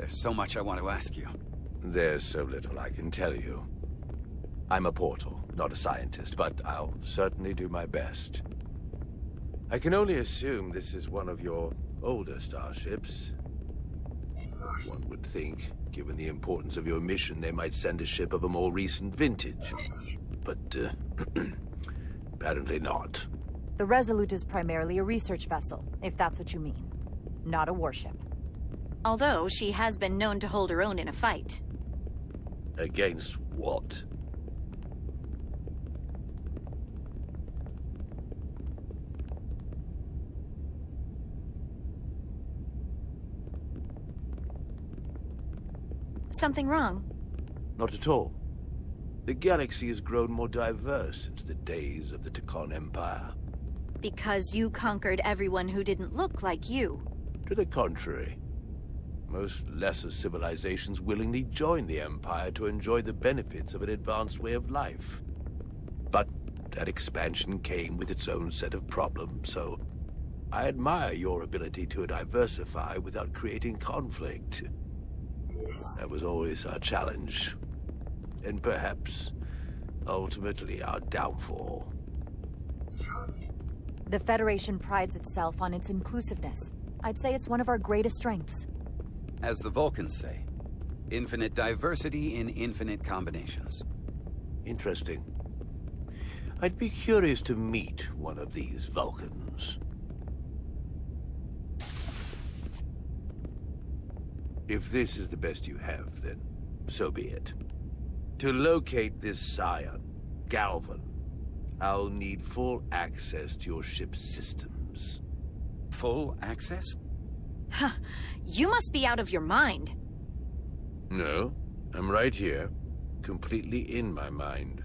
There's so much I want to ask you. There's so little I can tell you. I'm a portal, not a scientist, but I'll certainly do my best. I can only assume this is one of your older starships. One would think, given the importance of your mission, they might send a ship of a more recent vintage. But, apparently not. The Resolute is primarily a research vessel, if that's what you mean. Not a warship. Although she has been known to hold her own in a fight. Against what? Something wrong? Not at all. The galaxy has grown more diverse since the days of the Tekon Empire. Because you conquered everyone who didn't look like you. To the contrary. Most lesser civilizations willingly join the Empire to enjoy the benefits of an advanced way of life. But that expansion came with its own set of problems, so I admire your ability to diversify without creating conflict. That was always our challenge. And perhaps, ultimately, our downfall. The Federation prides itself on its inclusiveness. I'd say it's one of our greatest strengths. As the Vulcans say, infinite diversity in infinite combinations. Interesting. I'd be curious to meet one of these Vulcans. If this is the best you have, then so be it. To locate this scion, Galvan, I'll need full access to your ship's systems. Full access? Huh. You must be out of your mind. No, I'm right here, completely in my mind.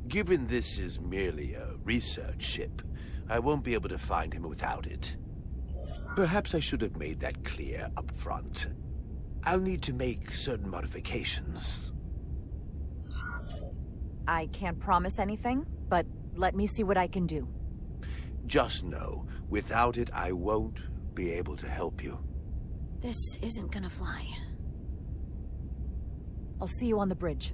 Given this is merely a research ship, I won't be able to find him without it. Perhaps I should have made that clear up front. I'll need to make certain modifications. I can't promise anything, but let me see what I can do. Just know, without it, I won't be able to help you. This isn't gonna fly. I'll see you on the bridge.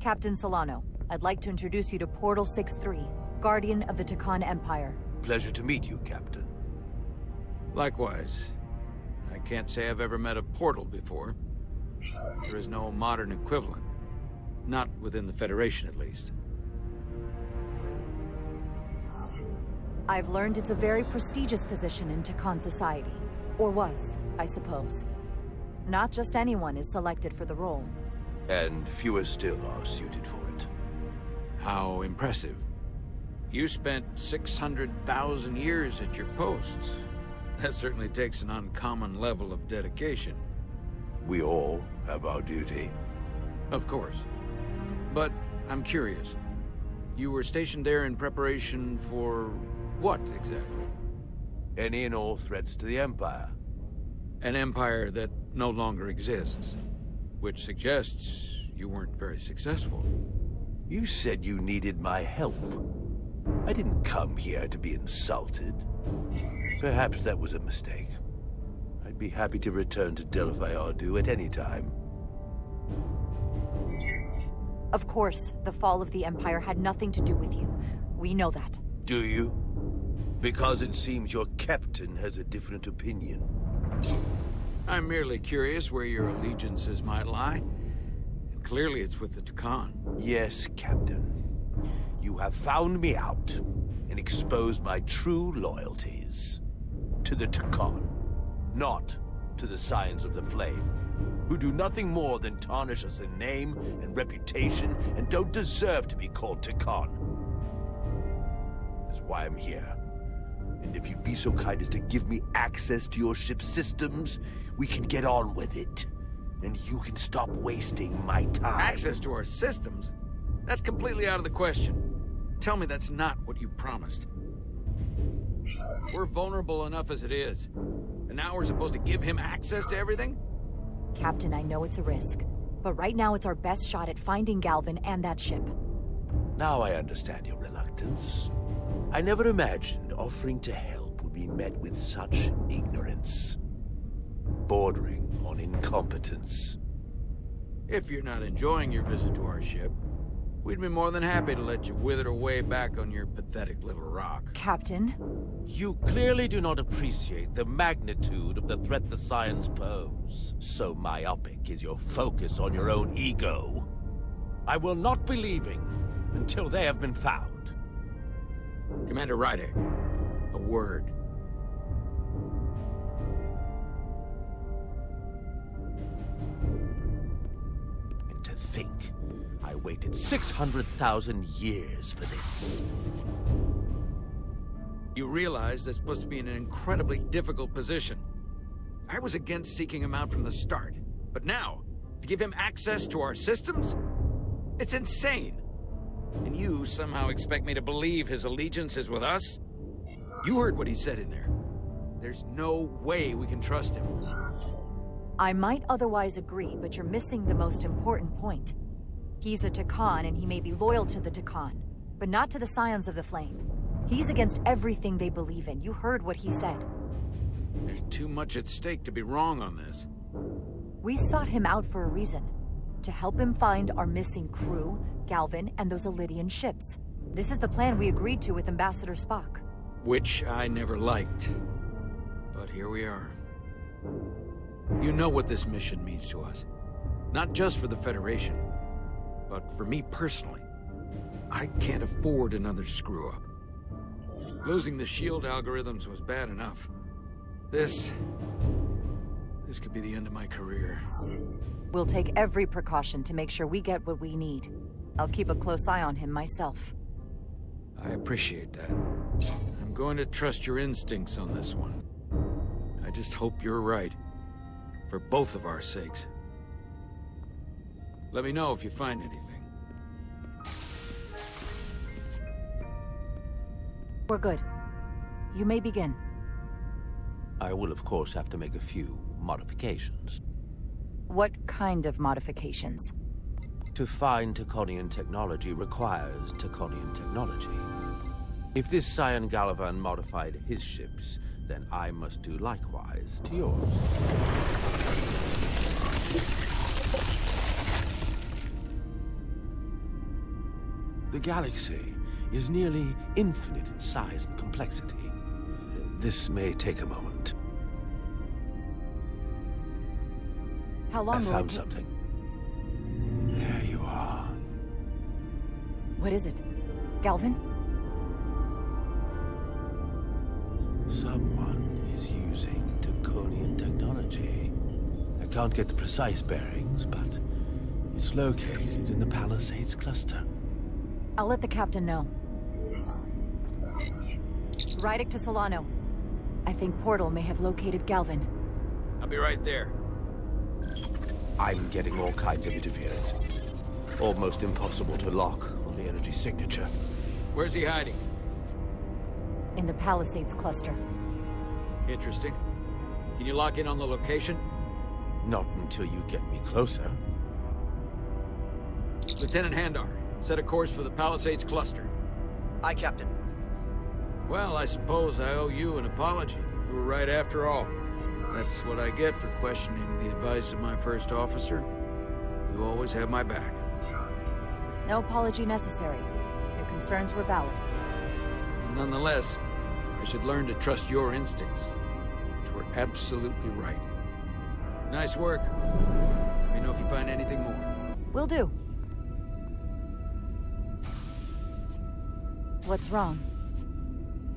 Captain Solano, I'd like to introduce you to Portal 6-3, Guardian of the Tekon Empire. Pleasure to meet you, Captain. Likewise. I can't say I've ever met a portal before. There is no modern equivalent. Not within the Federation, at least. I've learned it's a very prestigious position in Tekon society. Or was, I suppose. Not just anyone is selected for the role. And fewer still are suited for it. How impressive. You spent 600,000 years at your post. That certainly takes an uncommon level of dedication. We all have our duty. Of course. But I'm curious. You were stationed there in preparation for what, exactly? Any and all threats to the Empire. An empire that no longer exists. Which suggests you weren't very successful. You said you needed my help. I didn't come here to be insulted. Perhaps that was a mistake. I'd be happy to return to Delphi Ardu at any time. Of course, the fall of the Empire had nothing to do with you. We know that. Do you? Because it seems your captain has a different opinion. I'm merely curious where your allegiances might lie. And clearly it's with the Tekon. Yes, Captain. You have found me out and exposed my true loyalties. To the Tekon, not to the Scions of the Flame, who do nothing more than tarnish us in name and reputation and don't deserve to be called Tekon. That's why I'm here. And if you'd be so kind as to give me access to your ship's systems, we can get on with it. And you can stop wasting my time. Access to our systems? That's completely out of the question. Tell me that's not what you promised. We're vulnerable enough as it is. And now we're supposed to give him access to everything? Captain, I know it's a risk. But right now it's our best shot at finding Galvan and that ship. Now I understand your reluctance. I never imagined offering to help would be met with such ignorance, bordering on incompetence. If you're not enjoying your visit to our ship, we'd be more than happy to let you wither away back on your pathetic little rock. Captain? You clearly do not appreciate the magnitude of the threat the Scions pose. So myopic is your focus on your own ego. I will not be leaving until they have been found. Commander Rydek, a word. And to think, I waited 600,000 years for this. You realize that's supposed to be in an incredibly difficult position. I was against seeking him out from the start, but now, to give him access to our systems? It's insane. And you somehow expect me to believe his allegiance is with us? You heard what he said in there. There's no way we can trust him. I might otherwise agree, but you're missing the most important point. He's a Takan, and he may be loyal to the Takan, but not to the Scions of the Flame. He's against everything they believe in. You heard what he said. There's too much at stake to be wrong on this. We sought him out for a reason. To help him find our missing crew, Galvin, and those Elydian ships. This is the plan we agreed to with Ambassador Spock. Which I never liked. But here we are. You know what this mission means to us. Not just for the Federation, but for me personally. I can't afford another screw-up. Losing the shield algorithms was bad enough. This could be the end of my career. We'll take every precaution to make sure we get what we need. I'll keep a close eye on him myself. I appreciate that. I'm going to trust your instincts on this one. I just hope you're right. For both of our sakes. Let me know if you find anything. We're good. You may begin. I will, of course, have to make a few modifications. What kind of modifications? To find Taconian technology requires Taconian technology. If this Scion Gallivan modified his ships, then I must do likewise to yours. The galaxy is nearly infinite in size and complexity. This may take a moment. How long I will it found take? something. There you are. What is it? Galvin? Someone is using Taconian technology. I can't get the precise bearings, but it's located in the Palisades cluster. I'll let the captain know. Rydek to Solano. I think Portal may have located Galvin. I'll be right there. I'm getting all kinds of interference. Almost impossible to lock on the energy signature. Where's he hiding? In the Palisades cluster. Interesting. Can you lock in on the location? Not until you get me closer. Lieutenant Handar, set a course for the Palisades cluster. Aye, Captain. Well, I suppose I owe you an apology. You were right after all. That's what I get for questioning the advice of my first officer. You always have my back. No apology necessary. Your concerns were valid. Nonetheless, I should learn to trust your instincts, which were absolutely right. Nice work. Let me know if you find anything more. Will do. What's wrong?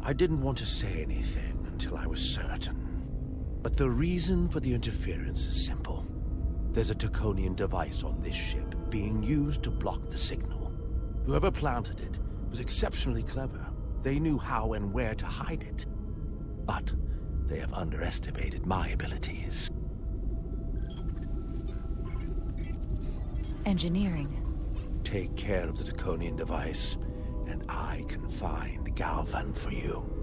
I didn't want to say anything until I was certain. But the reason for the interference is simple. There's a Taconian device on this ship being used to block the signal. Whoever planted it was exceptionally clever. They knew how and where to hide it. But they have underestimated my abilities. Engineering. Take care of the Taconian device, and I can find Galvan for you.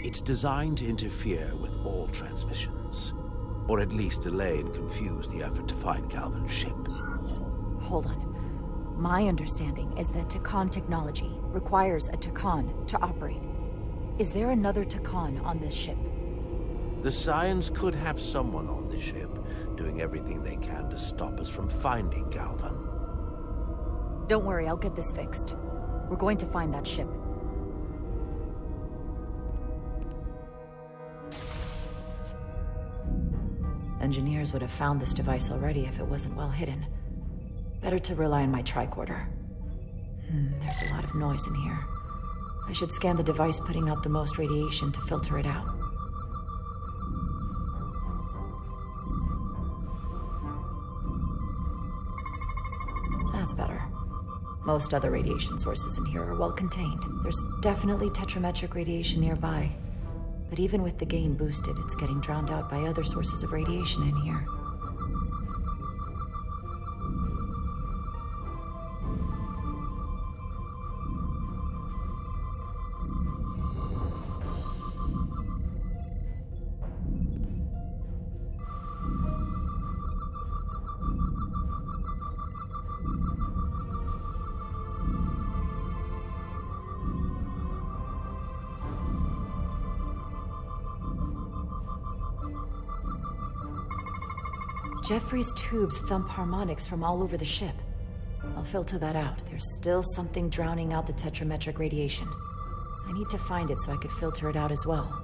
It's designed to interfere with all transmissions, or at least delay and confuse the effort to find Galvan's ship. Hold on. My understanding is that Takan technology requires a Takan to operate. Is there another Takan on this ship? The Scions could have someone on the ship, doing everything they can to stop us from finding Galvan. Don't worry, I'll get this fixed. We're going to find that ship. Engineers would have found this device already if it wasn't well hidden. Better to rely on my tricorder. There's a lot of noise in here. I should scan the device putting out the most radiation to filter it out. That's better. Most other radiation sources in here are well contained. There's definitely tetrametric radiation nearby. But even with the gain boosted, it's getting drowned out by other sources of radiation in here. Jeffrey's tubes thump harmonics from all over the ship. I'll filter that out. There's still something drowning out the tetrametric radiation. I need to find it so I could filter it out as well.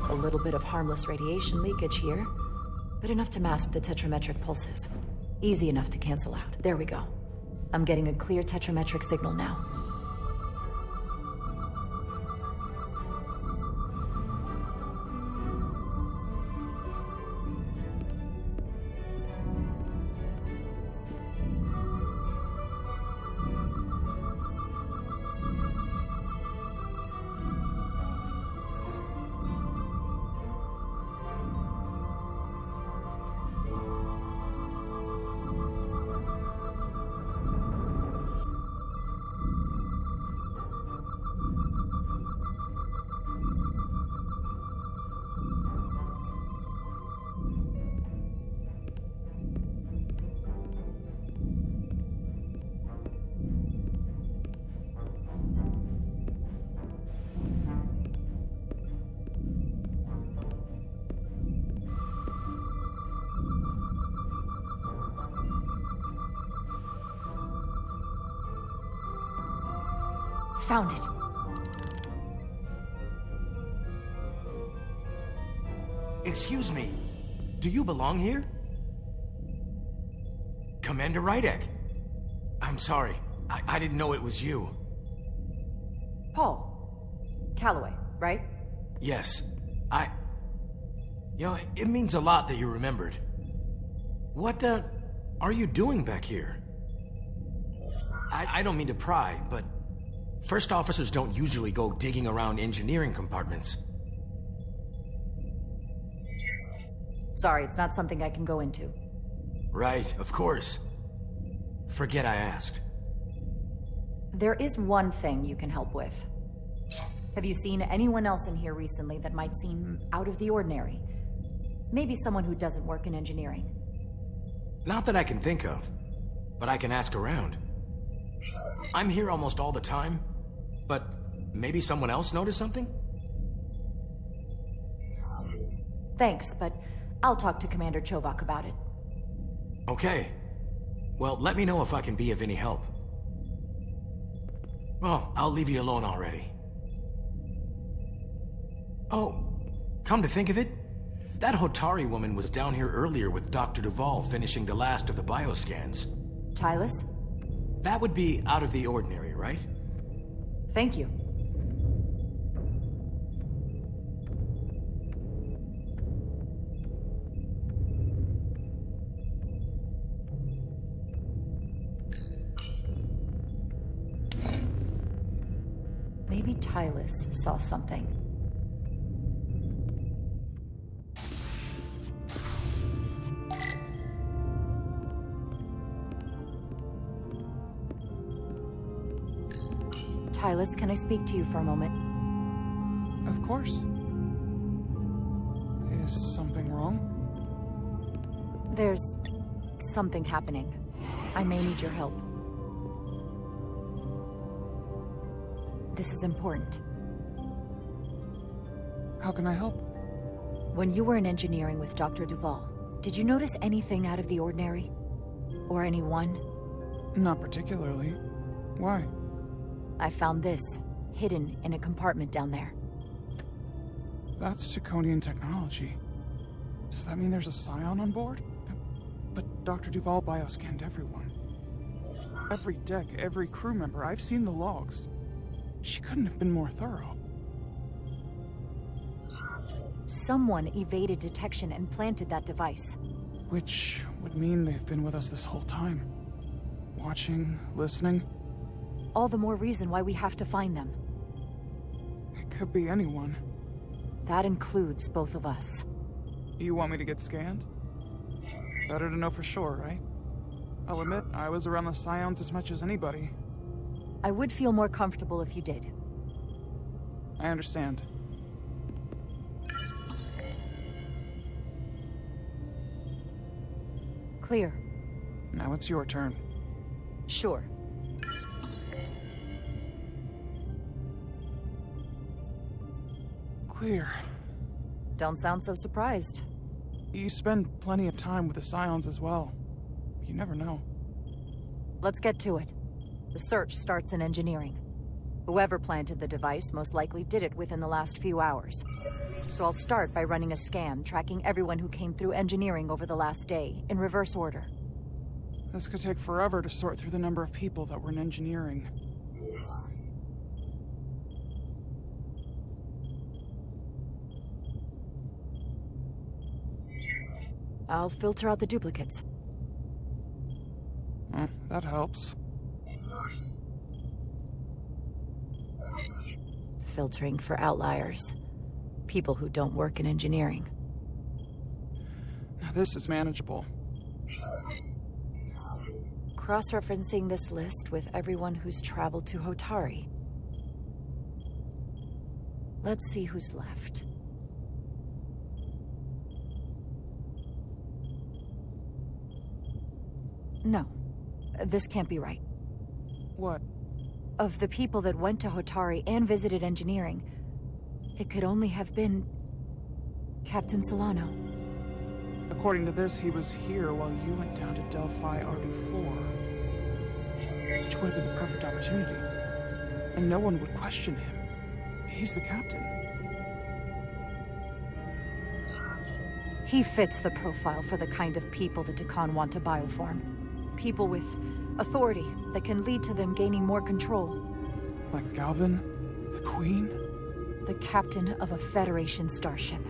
A little bit of harmless radiation leakage here, but enough to mask the tetrametric pulses. Easy enough to cancel out. There we go. I'm getting a clear tetrametric signal now. Found it. Excuse me, do you belong here? Commander Rydek. I'm sorry, I didn't know it was you. Paul. Calloway, right? Yes, You know, it means a lot that you remembered. What, are you doing back here? I don't mean to pry, but first officers don't usually go digging around engineering compartments. Sorry, it's not something I can go into. Right, of course. Forget I asked. There is one thing you can help with. Have you seen anyone else in here recently that might seem out of the ordinary? Maybe someone who doesn't work in engineering. Not that I can think of, but I can ask around. I'm here almost all the time, but maybe someone else noticed something? Thanks, but I'll talk to Commander Chovak about it. Okay. Well, let me know if I can be of any help. Well, I'll leave you alone already. Oh, come to think of it, that Hotari woman was down here earlier with Dr. Duvall finishing the last of the bioscans. Tylis? That would be out of the ordinary, right? Thank you. Tylus saw something. Tylus, can I speak to you for a moment? Of course. Is something wrong? There's something happening. I may need your help. This is important. How can I help? When you were in engineering with Dr. Duval, did you notice anything out of the ordinary? Or anyone? Not particularly. Why? I found this, hidden in a compartment down there. That's Draconian technology. Does that mean there's a scion on board? But Dr. Duval bioscanned everyone. Every deck, every crew member, I've seen the logs. She couldn't have been more thorough. Someone evaded detection and planted that device. Which would mean they've been with us this whole time. Watching, listening. All the more reason why we have to find them. It could be anyone. That includes both of us. You want me to get scanned? Better to know for sure, right? I'll admit, I was around the Scions as much as anybody. I would feel more comfortable if you did. I understand. Clear. Now it's your turn. Sure. Clear. Don't sound so surprised. You spend plenty of time with the Scions as well. You never know. Let's get to it. The search starts in engineering. Whoever planted the device most likely did it within the last few hours. So I'll start by running a scan, tracking everyone who came through engineering over the last day, in reverse order. This could take forever to sort through the number of people that were in engineering. I'll filter out the duplicates. That helps. Filtering for outliers. People who don't work in engineering. Now this is manageable. Cross-referencing this list with everyone who's traveled to Hotari. Let's see who's left. No, this can't be right. What? Of the people that went to Hotari and visited engineering, it could only have been Captain Solano. According to this, he was here while you went down to Delphi Ardu 4. Which would have been the perfect opportunity. And no one would question him. He's the captain. He fits the profile for the kind of people the Takan want to bioform. People with authority that can lead to them gaining more control. Like Galvin? The Queen? The captain of a Federation starship.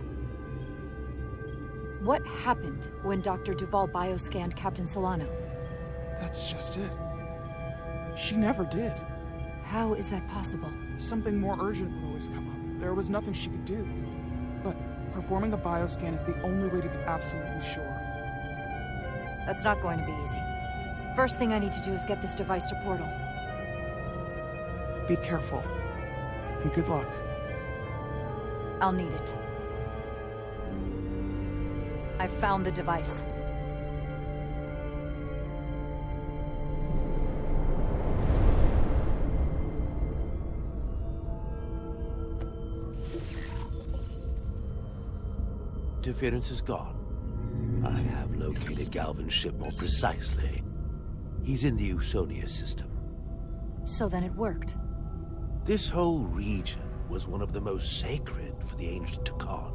What happened when Dr. Duval bioscanned Captain Solano? That's just it. She never did. How is that possible? Something more urgent would always come up. There was nothing she could do. But performing a bioscan is the only way to be absolutely sure. That's not going to be easy. First thing I need to do is get this device to Portal. Be careful. And good luck. I'll need it. I found the device. Interference is gone. I have located Galvin's ship more precisely. He's in the Usonia system. So then it worked. This whole region was one of the most sacred for the ancient Takan.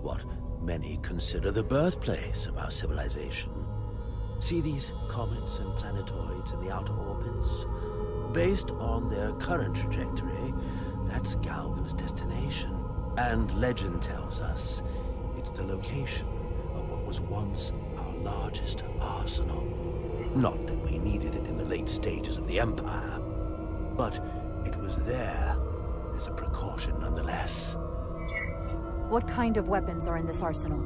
What many consider the birthplace of our civilization. See these comets and planetoids in the outer orbits? Based on their current trajectory, that's Galvin's destination. And legend tells us it's the location of what was once our largest arsenal. Not that we needed it in the late stages of the Empire, but it was there is a precaution nonetheless. What kind of weapons are in this arsenal?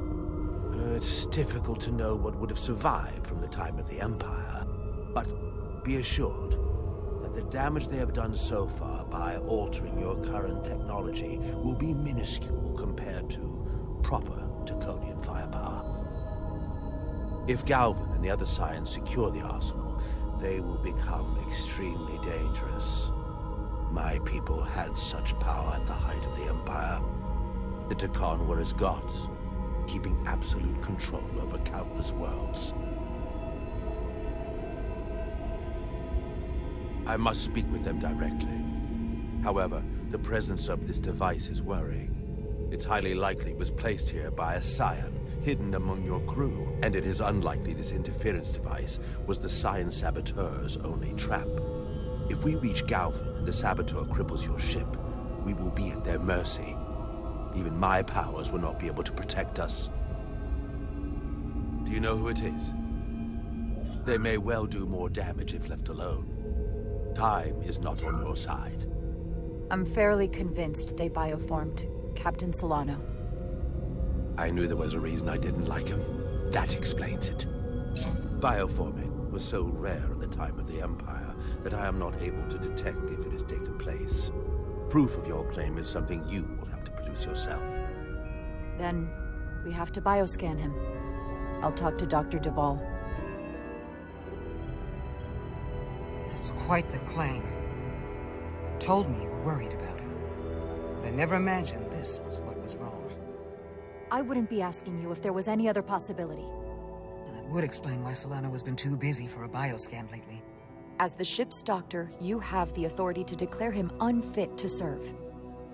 It's difficult to know what would have survived from the time of the Empire, but be assured that the damage they have done so far by altering your current technology will be minuscule compared to proper Draconian firepower. If Galvin and the other Scions secure the arsenal, they will become extremely dangerous. My people had such power at the height of the Empire. The Takan were as gods, keeping absolute control over countless worlds. I must speak with them directly. However, the presence of this device is worrying. It's highly likely it was placed here by a Scion, hidden among your crew, and it is unlikely this interference device was the Scion Saboteur's only trap. If we reach Galvin and the Saboteur cripples your ship, we will be at their mercy. Even my powers will not be able to protect us. Do you know who it is? They may well do more damage if left alone. Time is not on your side. I'm fairly convinced they bioformed Captain Solano. I knew there was a reason I didn't like him. That explains it. Bioforming was so rare at the time of the Empire that I am not able to detect if it has taken place. Proof of your claim is something you will have to produce yourself. Then we have to bioscan him. I'll talk to Dr. Duvall. That's quite the claim. You told me you were worried about him, but I never imagined this was what was wrong. I wouldn't be asking you if there was any other possibility. And it would explain why Solano has been too busy for a bioscan lately. As the ship's doctor, you have the authority to declare him unfit to serve.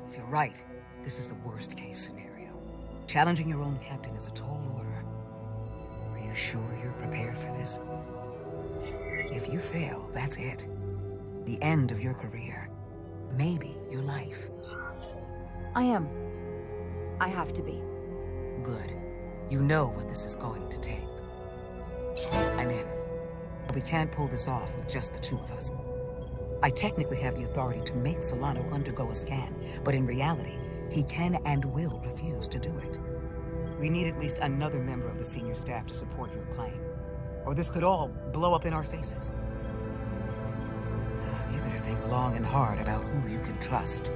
If you're right, this is the worst-case scenario. Challenging your own captain is a tall order. Are you sure you're prepared for this? If you fail, that's it. The end of your career. Maybe your life. I am. I have to be. Good. You know what this is going to take. I'm in. We can't pull this off with just the two of us. I technically have the authority to make Solano undergo a scan, but in reality, he can and will refuse to do it. We need at least another member of the senior staff to support your claim, or this could all blow up in our faces. You better think long and hard about who you can trust.